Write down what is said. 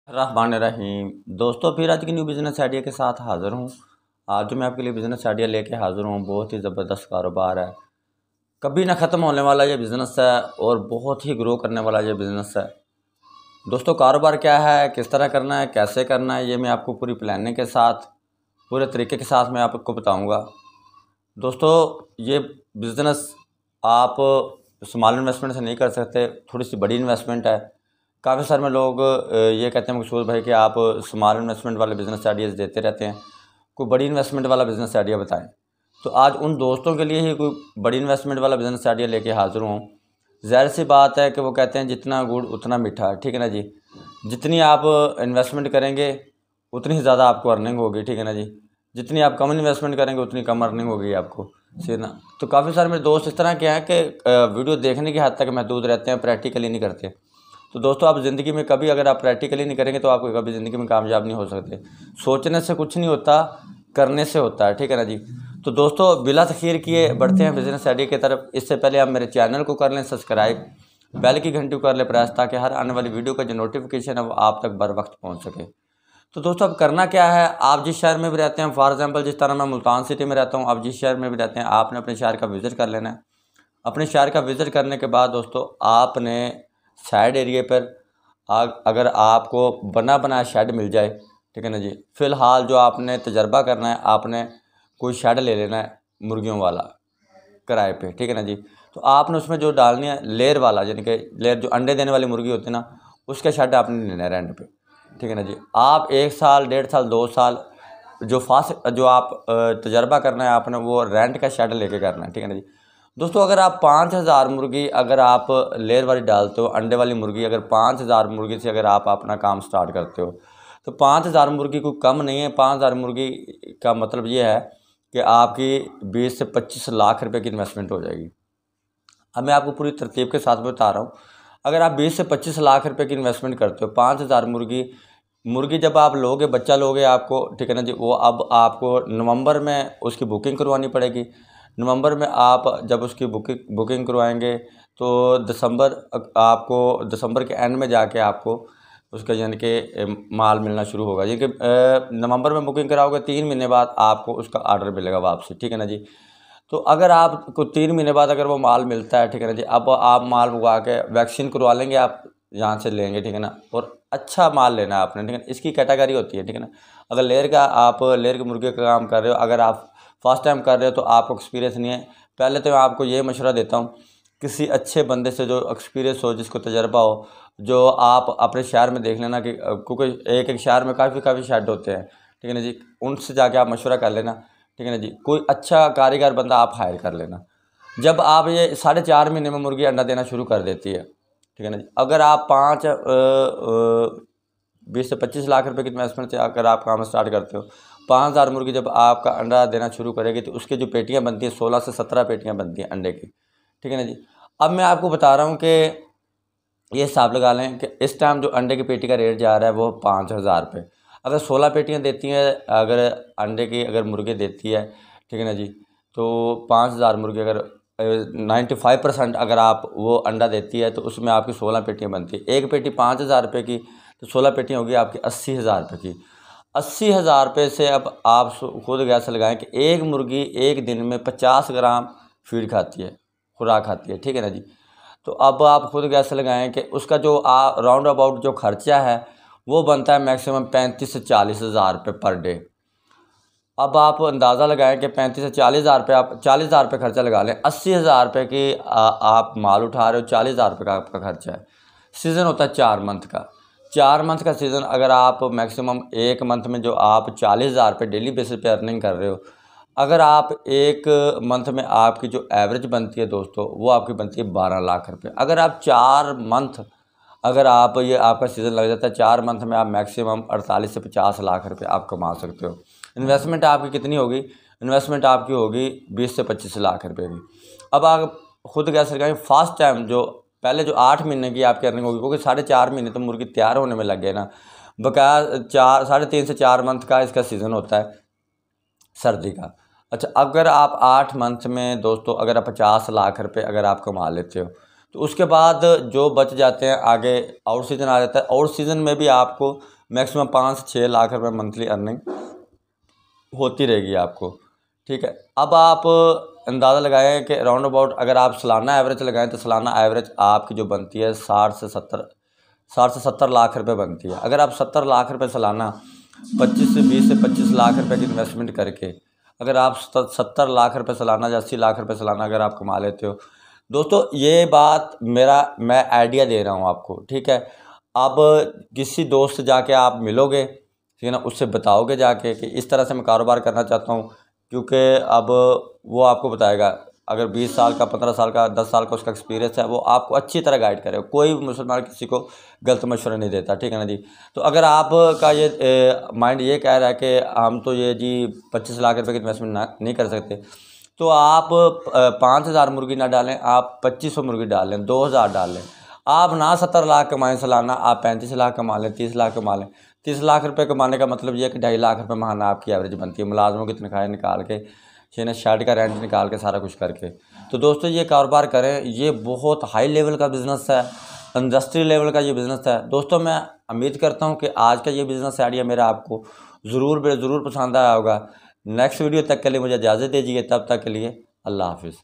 रहमानिर्रहीम। दोस्तों, फिर आज की न्यू बिज़नेस आइडिया के साथ हाज़िर हूँ। आज जो मैं आपके लिए बिज़नेस आइडिया लेके हाज़िर हूँ, बहुत ही ज़बरदस्त कारोबार है। कभी ना ख़त्म होने वाला ये बिज़नेस है और बहुत ही ग्रो करने वाला ये बिज़नेस है। दोस्तों, कारोबार क्या है, किस तरह करना है, कैसे करना है, ये मैं आपको पूरी प्लानिंग के साथ, पूरे तरीके के साथ मैं आपको बताऊँगा। दोस्तों, ये बिज़नेस आप स्मॉल इन्वेस्टमेंट से नहीं कर सकते, थोड़ी सी बड़ी इन्वेस्टमेंट है। काफ़ी सारे में लोग ये कहते हैं मकसूद भाई कि आप स्मॉल इन्वेस्टमेंट वाले बिज़नेस आइडियाज़ देते रहते हैं, कोई बड़ी इन्वेस्टमेंट वाला बिज़नेस आइडिया बताएं। तो आज उन दोस्तों के लिए ही कोई बड़ी इन्वेस्टमेंट वाला बिज़नेस आइडिया लेके हाज़िर हूँ। ज़ाहिर सी बात है कि वो कहते हैं जितना गुड़ उतना मीठा, ठीक है ना जी। जितनी आप इन्वेस्टमेंट करेंगे उतनी ही ज़्यादा आपको अर्निंग होगी, ठीक है ना जी। जितनी आप कम इन्वेस्टमेंट करेंगे उतनी कम अर्निंग होगी आपको, सही ना। तो काफ़ी सारे मेरे दोस्त इस तरह के हैं कि वीडियो देखने की हद तक महदूद रहते हैं, प्रैक्टिकली नहीं करते। तो दोस्तों, आप ज़िंदगी में कभी अगर आप प्रैक्टिकली नहीं करेंगे तो आप कभी ज़िंदगी में कामयाब नहीं हो सकते। सोचने से कुछ नहीं होता, करने से होता है, ठीक है ना जी। तो दोस्तों, बिला तखीर किए बढ़ते हैं बिज़नेस आइडिया की तरफ। इससे पहले आप मेरे चैनल को कर लें सब्सक्राइब, बेल की घंटी को कर लें प्रेस, ताकि हर आने वाली वीडियो का जो नोटिफिकेशन है वो आप तक बर वक्त पहुँच सके। तो दोस्तों, अब करना क्या है, आप जिस शहर में भी रहते हैं, फॉर एग्जांपल जिस तरह मैं मुल्तान सिटी में रहता हूँ, आप जिस शहर में भी रहते हैं, आपने अपने शहर का विज़िट कर लेना है। अपने शहर का विज़िट करने के बाद दोस्तों, आपने साइड एरिए पर अगर आपको बना बनाया शेड मिल जाए, ठीक है ना जी। फ़िलहाल जो आपने तजर्बा करना है, आपने कोई शेड ले लेना है मुर्गियों वाला किराए पे, ठीक है ना जी। तो आपने उसमें जो डालनी है लेयर वाला, यानी कि लेयर जो अंडे देने वाली मुर्गी होती है ना, उसका शेड आपने लेना है रेंट पे, ठीक है ना जी। आप 1 साल, 1.5 साल, 2 साल जो आप तजर्बा करना है आपने, वो रेंट का शेड लेके करना है, ठीक है ना जी। दोस्तों, अगर आप 5,000 मुर्गी अगर आप लेयर वाली डालते हो, अंडे वाली मुर्गी, अगर 5,000 मुर्गी से अगर आप अपना काम स्टार्ट करते हो, तो 5,000 मुर्गी कोई कम नहीं है। 5,000 मुर्गी का मतलब ये है कि आपकी 20 से 25 लाख रुपए की इन्वेस्टमेंट हो जाएगी। अब मैं आपको पूरी तरतीब के साथ बता रहा हूँ। अगर आप 20 से 25 लाख रुपए की इन्वेस्टमेंट करते हो, 5,000 मुर्गी मुर्गी जब आप लोगे, बच्चा लोगे आपको, ठीक है ना जी, वो अब आपको नवंबर में उसकी बुकिंग करवानी पड़ेगी। नवंबर में आप जब उसकी बुकिंग करवाएंगे तो आपको दिसंबर के एंड में जाके आपको उसका यानी कि माल मिलना शुरू होगा। ये कि नवंबर में बुकिंग कराओगे, 3 महीने बाद आपको उसका ऑर्डर मिलेगा वापसी, ठीक है ना जी। तो अगर आपको 3 महीने बाद अगर वो माल मिलता है, ठीक है ना जी, अब आप माल उगा के वैक्सीन करवा लेंगे, आप यहाँ से लेंगे, ठीक है ना। और अच्छा माल लेना है आपने, ठीक है ना। इसकी कैटेगरी होती है, ठीक है ना। अगर आप लेयर के मुर्गे का काम कर रहे हो, अगर आप फर्स्ट टाइम कर रहे हो तो आपको एक्सपीरियंस नहीं है, पहले तो मैं आपको ये मशवरा देता हूँ, किसी अच्छे बंदे से जो एक्सपीरियंस हो, जिसको तजर्बा हो, जो आप अपने शहर में देख लेना कि क्योंकि एक एक शहर में काफ़ी शेड होते हैं, ठीक है ना जी। उनसे जाके आप मशवरा कर लेना, ठीक है ना जी। कोई अच्छा कारीगर बंदा आप हायर कर लेना। जब आप ये 4.5 महीने में मुर्गी अंडा देना शुरू कर देती है, ठीक है ना जी। अगर आप 20 से 25 लाख रुपए की इन्वेस्टमेंट से अगर आप काम स्टार्ट करते हो, 5,000 मुर्गी जब आपका अंडा देना शुरू करेगी तो उसकी जो पेटियाँ बनती हैं, 16 से 17 पेटियाँ बनती हैं अंडे की, ठीक है ना जी। अब मैं आपको बता रहा हूँ कि ये हिसाब लगा लें कि इस टाइम जो अंडे की पेटी का रेट जा रहा है वो 5,000 रुपये। अगर 16 पेटियाँ देती हैं, अगर अंडे की अगर मुर्गी देती है, ठीक है ना जी, तो 5,000 मुर्गी अगर 95% अगर आप वो अंडा देती है तो उसमें आपकी 16 पेटियाँ बनती है। एक पेटी 5,000 रुपये की, तो 16 पेटियाँ होगी आपकी 80,000 रुपये की। 80,000 रुपये से अब आप खुद गैस लगाएं कि एक मुर्गी एक दिन में 50 ग्राम फीड खाती है, खुराक खाती है, ठीक है ना जी। तो अब आप खुद गैस लगाएं कि उसका जो राउंड अबाउट जो खर्चा है वो बनता है मैक्सिमम 35 से 40,000 रुपये पर डे। अब आप अंदाज़ा लगाएं कि 35 से 40,000 रुपये, आप 40,000 रुपये खर्चा लगा लें, 80,000 रुपये की आप माल उठा रहे हो, 40,000 रुपये का आपका खर्चा है। सीज़न होता है 4 मंथ का। 4 मंथ का सीज़न, अगर आप मैक्सिमम एक मंथ में जो आप 40,000 रुपये डेली बेसिस पे अर्निंग कर रहे हो, अगर आप एक मंथ में आपकी जो एवरेज बनती है दोस्तों, वो आपकी बनती है 12 लाख रुपये। अगर आप 4 मंथ, अगर आप ये आपका सीज़न लग जाता है 4 मंथ में, आप मैक्सिमम 48 से 50 लाख रुपये आप कमा सकते हो। इन्वेस्टमेंट आपकी कितनी होगी? इन्वेस्टमेंट आपकी होगी 20 से 25 लाख रुपये की। अब आप खुद कैसे लगाएं, फर्स्ट टाइम जो पहले जो 8 महीने की आपकी अर्निंग होगी, क्योंकि 4.5 महीने तो मुर्गी तैयार होने में लग गए ना, बकाया 3.5 से 4 मंथ का इसका सीज़न होता है सर्दी का। अच्छा, अगर आप 8 मंथ में दोस्तों अगर आप 50 लाख रुपए अगर आप कमा लेते हो, तो उसके बाद जो बच जाते हैं आगे आउट सीज़न आ जाता है। आउट सीज़न में भी आपको मैक्सिमम 5 से 6 लाख रुपए मंथली अर्निंग होती रहेगी आपको। ठीक है, अब आप अंदाज़ा लगाएं कि राउंड अबाउट अगर आप सालाना एवरेज लगाएं तो सालाना एवरेज आपकी जो बनती है 60 से 70 लाख रुपए बनती है। अगर आप 70 लाख रुपए सालाना 20 से 25 लाख रुपए की इन्वेस्टमेंट करके अगर आप 70 लाख रुपए सालाना या 80 लाख रुपए सालाना अगर आप कमा लेते हो दोस्तों, ये बात मैं आइडिया दे रहा हूँ आपको। ठीक है, अब किसी दोस्त से जाके आप मिलोगे, ठीक है ना, उससे बताओगे जाके कि इस तरह से मैं कारोबार करना चाहता हूँ, क्योंकि अब वो आपको बताएगा। अगर 20 साल का, 15 साल का, 10 साल का उसका एक्सपीरियंस है, वो आपको अच्छी तरह गाइड करेगा। कोई मुसलमान किसी को गलत मशवरा नहीं देता, ठीक है ना जी। तो अगर आपका ये माइंड ये कह रहा है कि हम तो ये जी 25 लाख रुपए की इन्वेस्टमेंट नहीं कर सकते, तो आप 5,000 मुर्गी ना डालें, आप 2500 मुर्गी डाल लें, 2,000 डाल लें। आप ना 70 लाख कमाएं सालाना, आप 35 लाख कमा लें, 30 लाख कमा लें। 30 लाख रुपए कमाने का मतलब ये है कि 2.5 लाख रुपए महाना आपकी एवरेज बनती है, मुलाजमों की तनख्वाहें निकाल के, ना शर्ट का रेंट निकाल के, सारा कुछ करके। तो दोस्तों ये कारोबार करें, ये बहुत हाई लेवल का बिज़नेस है, इंडस्ट्री लेवल का ये बिज़नेस है। दोस्तों मैं उम्मीद करता हूँ कि आज का ये बिज़नेस आइडिया मेरा आपको ज़रूर पसंद आया होगा। नेक्स्ट वीडियो तक के लिए मुझे इजाज़त दीजिए, तब तक के लिए अल्लाह हाफिज़।